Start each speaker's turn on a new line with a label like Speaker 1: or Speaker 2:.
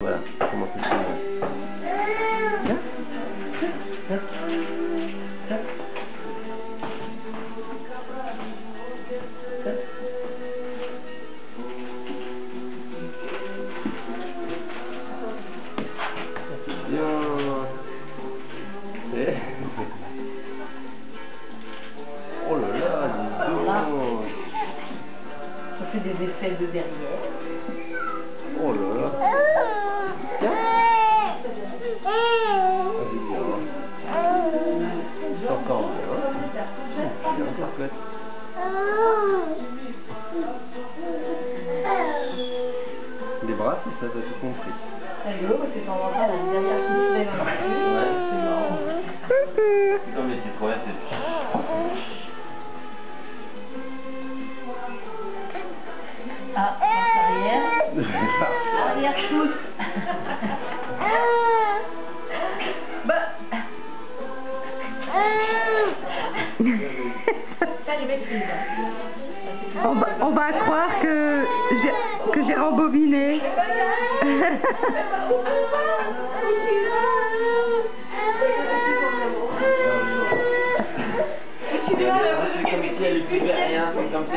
Speaker 1: Voilà, comment c'est ça. Viens. Viens. Viens. Bien. Oh là là, dis donc.
Speaker 2: On fait des effets de derrière.
Speaker 1: Oh là là. Tiens. Vas-y, bien. C'est encore bien. Bien, parfait. Les bras, c'est ça, t'as tout compris.
Speaker 2: C'est rigolo parce que de temps en temps, la dernière qui se lève.
Speaker 1: Ouais, c'est marrant. C'est comme les citrouettes, c'est...
Speaker 2: Ah, arrière. Arrière pousse. Bah. Ça, je maîtrise.
Speaker 3: On va croire que j'ai rembobiné.
Speaker 1: C'est comme si elle écrivait rien, c'est comme si